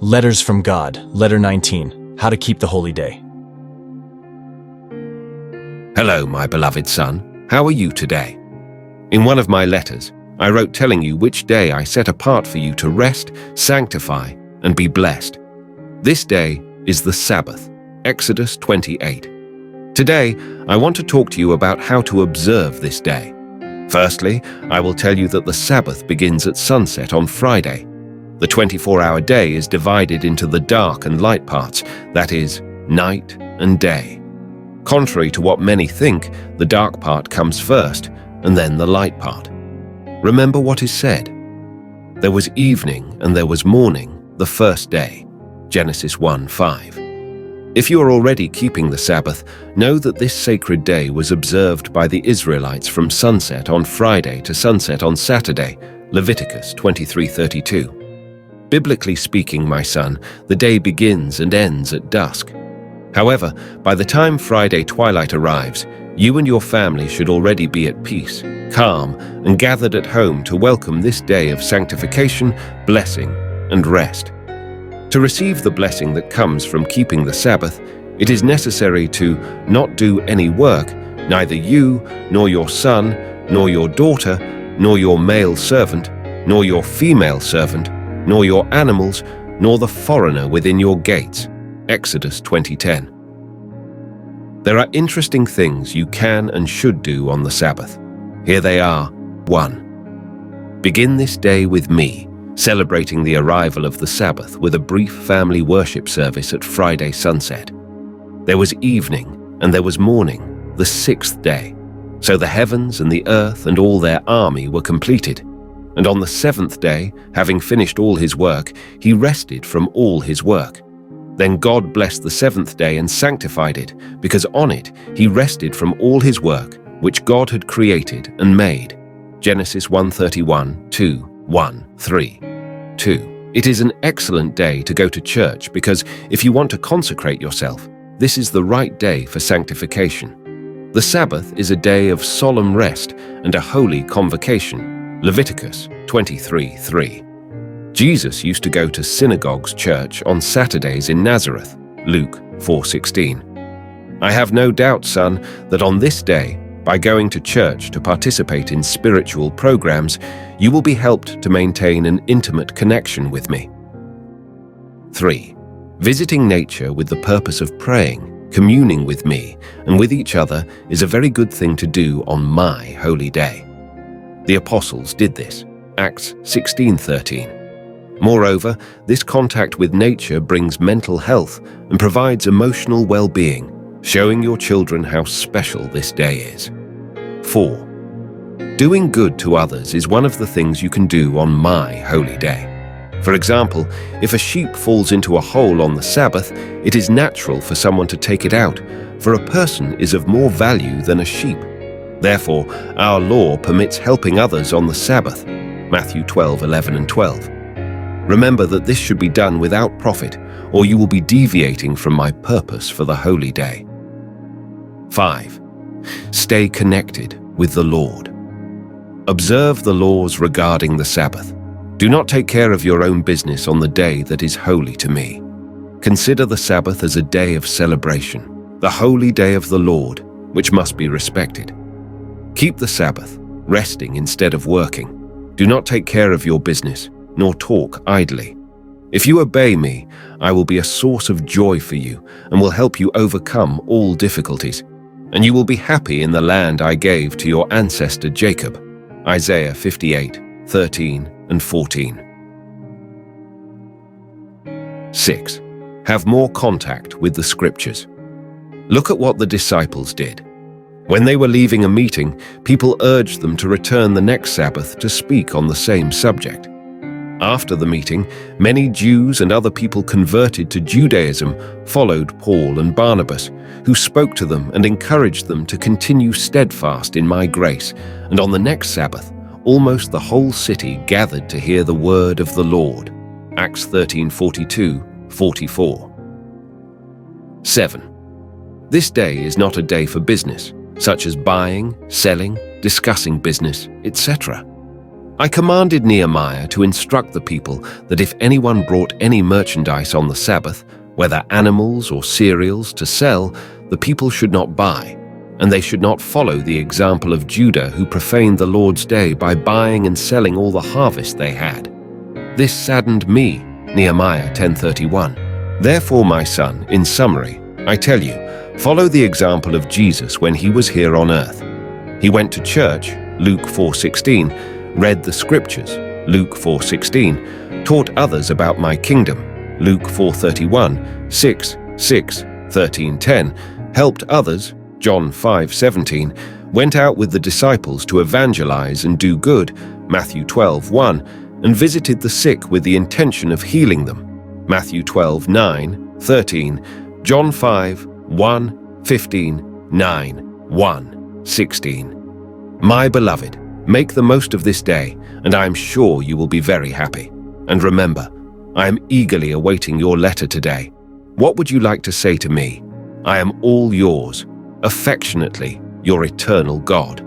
Letters from God, Letter 19, How to Keep the Holy Day. Hello, my beloved son. How are you today? In one of my letters, I wrote telling you which day I set apart for you to rest, sanctify, and be blessed. This day is the Sabbath, Exodus 28. Today, I want to talk to you about how to observe this day. Firstly, I will tell you that the Sabbath begins at sunset on Friday. The 24-hour day is divided into the dark and light parts, that is, night and day. Contrary to what many think, the dark part comes first, and then the light part. Remember what is said. There was evening and there was morning, the first day. Genesis 1:5. If you are already keeping the Sabbath, know that this sacred day was observed by the Israelites from sunset on Friday to sunset on Saturday, Leviticus 23:32. Biblically speaking, my son, the day begins and ends at dusk. However, by the time Friday twilight arrives, you and your family should already be at peace, calm, and gathered at home to welcome this day of sanctification, blessing, and rest. To receive the blessing that comes from keeping the Sabbath, it is necessary to not do any work, neither you, nor your son, nor your daughter, nor your male servant, nor your female servant, nor your animals, nor the foreigner within your gates. Exodus 20:10. There are interesting things you can and should do on the Sabbath. Here they are. 1. Begin this day with me, celebrating the arrival of the Sabbath with a brief family worship service at Friday sunset. There was evening and there was morning, the 6th day. So the heavens and the earth and all their army were completed. And on the 7th day, having finished all his work, he rested from all his work. Then God blessed the 7th day and sanctified it, because on it he rested from all his work, which God had created and made. Genesis 1:31-2:1-3. 2. It is an excellent day to go to church because if you want to consecrate yourself, this is the right day for sanctification. The Sabbath is a day of solemn rest and a holy convocation. Leviticus 23:3. Jesus used to go to synagogue's church on Saturdays in Nazareth, Luke 4:16. I have no doubt, son, that on this day, by going to church to participate in spiritual programs, you will be helped to maintain an intimate connection with me. 3. Visiting nature with the purpose of praying, communing with me, and with each other is a very good thing to do on my holy day. The apostles did this, Acts 16:13. Moreover, this contact with nature brings mental health and provides emotional well-being, showing your children how special this day is. 4. Doing good to others is one of the things you can do on my holy day. For example, if a sheep falls into a hole on the Sabbath, it is natural for someone to take it out, for a person is of more value than a sheep. Therefore, our law permits helping others on the Sabbath, Matthew 12:11 and 12. Remember that this should be done without profit, or you will be deviating from my purpose for the holy day. 5. Stay connected with the Lord. Observe the laws regarding the Sabbath. Do not take care of your own business on the day that is holy to me. Consider the Sabbath as a day of celebration, the holy day of the Lord, which must be respected. Keep the Sabbath, resting instead of working. Do not take care of your business, nor talk idly. If you obey me, I will be a source of joy for you and will help you overcome all difficulties. And you will be happy in the land I gave to your ancestor Jacob. Isaiah 58:13 and 14. 6. Have more contact with the Scriptures. Look at what the disciples did. When they were leaving a meeting, people urged them to return the next Sabbath to speak on the same subject. After the meeting, many Jews and other people converted to Judaism followed Paul and Barnabas, who spoke to them and encouraged them to continue steadfast in my grace. And on the next Sabbath, almost the whole city gathered to hear the word of the Lord. Acts 13:42-44. 7. This day is not a day for business, such as buying, selling, discussing business, etc. I commanded Nehemiah to instruct the people that if anyone brought any merchandise on the Sabbath, whether animals or cereals, to sell, the people should not buy, and they should not follow the example of Judah, who profaned the Lord's day by buying and selling all the harvest they had. This saddened me, Nehemiah 10:31. Therefore, my son, in summary, I tell you, follow the example of Jesus when he was here on earth. He went to church, Luke 4:16, read the scriptures, Luke 4:16, taught others about my kingdom, Luke 4:31, 6:6, 13:10, helped others, John 5:17, went out with the disciples to evangelize and do good, Matthew 12:1, and visited the sick with the intention of healing them, Matthew 12:9, 13, John 5:1, 15, 9, 1, 16. My beloved, make the most of this day, and I am sure you will be very happy. And remember, I am eagerly awaiting your letter today. What would you like to say to me? I am all yours. Affectionately, your eternal God.